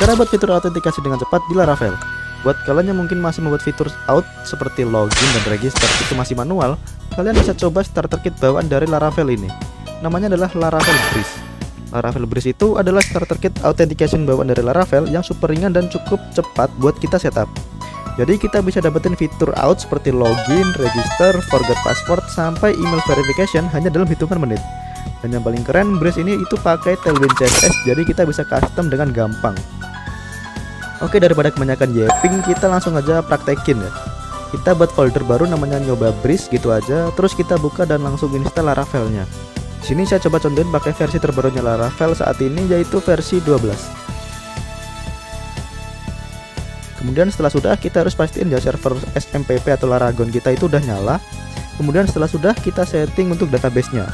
Cara buat fitur autentikasi dengan cepat di Laravel. Buat kalian yang mungkin masih membuat fitur out seperti login dan register itu masih manual, kalian bisa coba starter kit bawaan dari Laravel ini. Namanya adalah Laravel Breeze. Laravel Breeze itu adalah starter kit authentication bawaan dari Laravel yang super ringan dan cukup cepat buat kita setup. Jadi kita bisa dapetin fitur out seperti login, register, forget password, sampai email verification hanya dalam hitungan menit. Dan yang paling keren, Breeze ini itu pakai Tailwind CSS, jadi kita bisa custom dengan gampang. Oke, daripada kebanyakan yapping, kita langsung aja praktekin ya. Kita buat folder baru namanya nyoba Breeze gitu aja, terus kita buka dan langsung install Laravelnya. Di sini saya coba contohin pakai versi terbarunya Laravel saat ini, yaitu versi 12. Kemudian setelah sudah, kita harus pastiin ya server SMPP atau Laragon kita itu udah nyala. Kemudian setelah sudah, kita setting untuk database-nya.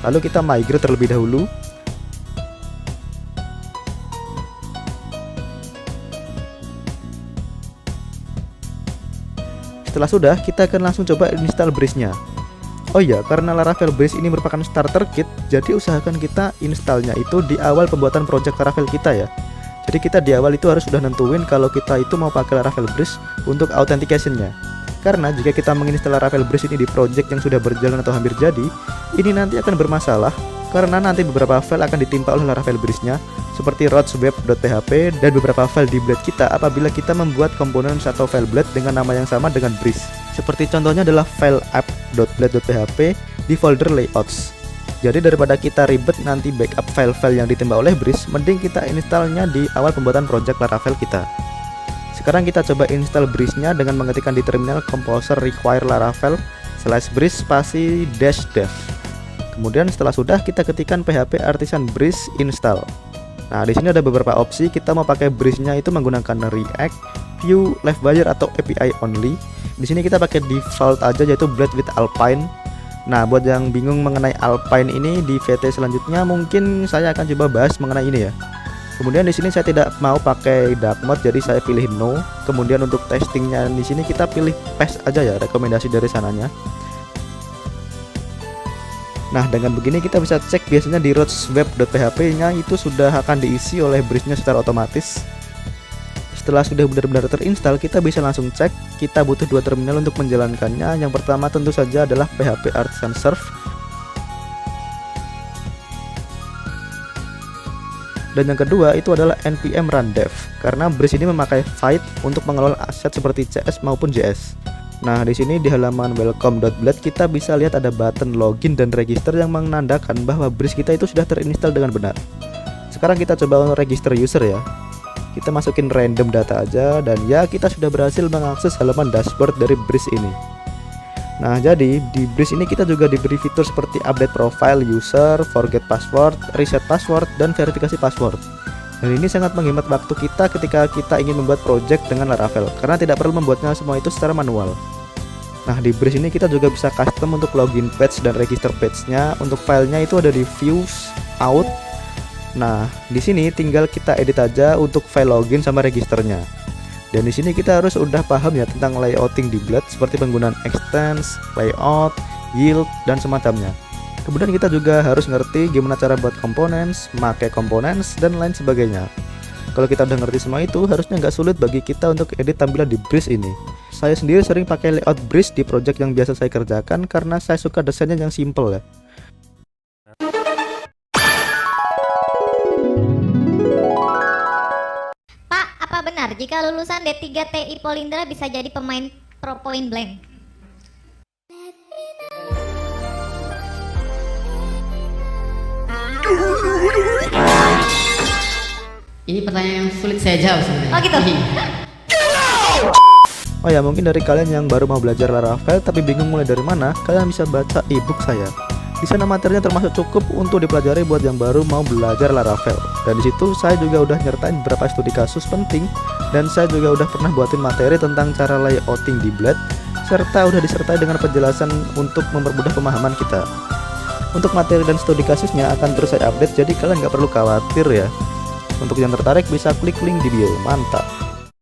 Lalu kita migrate terlebih dahulu. Setelah sudah, kita akan langsung coba install Breeze-nya. Oh iya, karena Laravel Breeze ini merupakan starter kit, jadi usahakan kita installnya itu di awal pembuatan project Laravel kita ya. Jadi kita di awal itu harus sudah nentuin kalau kita itu mau pakai Laravel Breeze untuk authentication-nya. Karena jika kita menginstal Laravel Breeze ini di project yang sudah berjalan atau hampir jadi, ini nanti akan bermasalah karena nanti beberapa file akan ditimpa oleh Laravel Breeze-nya seperti routes.web.php dan beberapa file di blade kita apabila kita membuat komponen atau file blade dengan nama yang sama dengan Breeze. Seperti contohnya adalah file app.blade.php di folder layouts. Jadi daripada kita ribet nanti backup file-file yang ditimpa oleh Breeze, mending kita installnya di awal pembuatan project Laravel kita. Sekarang kita coba install Breeze-nya dengan mengetikkan di terminal composer require laravel /breeze spasi -dev. Kemudian setelah sudah, kita ketikkan php artisan breeze install. Nah, di sini ada beberapa opsi. Kita mau pakai Breeze-nya itu menggunakan React, Vue, Livewire atau API only. Di sini kita pakai default aja, yaitu Blade with Alpine. Nah, buat yang bingung mengenai Alpine ini, di VT selanjutnya mungkin saya akan coba bahas mengenai ini ya. Kemudian di sini saya tidak mau pakai dark mode, jadi saya pilih no. Kemudian untuk testingnya di sini kita pilih paste aja ya, rekomendasi dari sananya. Nah, dengan begini kita bisa cek biasanya di routes.web.php-nya itu sudah akan diisi oleh Breeze-nya secara otomatis. Setelah sudah benar-benar terinstall, kita bisa langsung cek. Kita butuh dua terminal untuk menjalankannya. Yang pertama tentu saja adalah php artisan serve. Dan yang kedua itu adalah npm run dev, karena Breeze ini memakai Vite untuk mengelola aset seperti CS maupun JS. Nah, di sini di halaman welcome.blade kita bisa lihat ada button login dan register yang menandakan bahwa Breeze kita itu sudah terinstall dengan benar. Sekarang kita coba register user ya. Kita masukin random data aja dan ya kita sudah berhasil mengakses halaman dashboard dari Breeze ini. Nah, jadi di Breeze ini kita juga diberi fitur seperti update profile user, forget password, reset password, dan verifikasi password. Dan ini sangat menghemat waktu kita ketika kita ingin membuat project dengan Laravel, karena tidak perlu membuatnya semua itu secara manual. Nah, di Breeze ini kita juga bisa custom untuk login page dan register page-nya. Untuk filenya itu ada di views, out. Nah, di sini tinggal kita edit aja untuk file login sama registernya. Dan di sini kita harus udah paham ya tentang layouting di Blade seperti penggunaan extends, layout, yield, dan semacamnya. Kemudian kita juga harus ngerti gimana cara buat components, make components, dan lain sebagainya. Kalau kita udah ngerti semua itu, harusnya nggak sulit bagi kita untuk edit tampilan di Breeze ini. Saya sendiri sering pakai layout Breeze di project yang biasa saya kerjakan karena saya suka desainnya yang simple ya. Benar, jika lulusan D3 TI Polindra bisa jadi pemain pro point blank. Ini pertanyaan yang sulit saya jawab sebenarnya. Oh gitu? Oh ya, mungkin dari kalian yang baru mau belajar Laravel tapi bingung mulai dari mana, kalian bisa baca ebook saya. Di sana materinya termasuk cukup untuk dipelajari buat yang baru mau belajar Laravel. Dan di situ saya juga udah nyertain beberapa studi kasus penting, dan saya juga udah pernah buatin materi tentang cara layouting di Blade, serta udah disertai dengan penjelasan untuk mempermudah pemahaman kita. Untuk materi dan studi kasusnya akan terus saya update, jadi kalian nggak perlu khawatir ya. Untuk yang tertarik bisa klik link di bio. Mantap.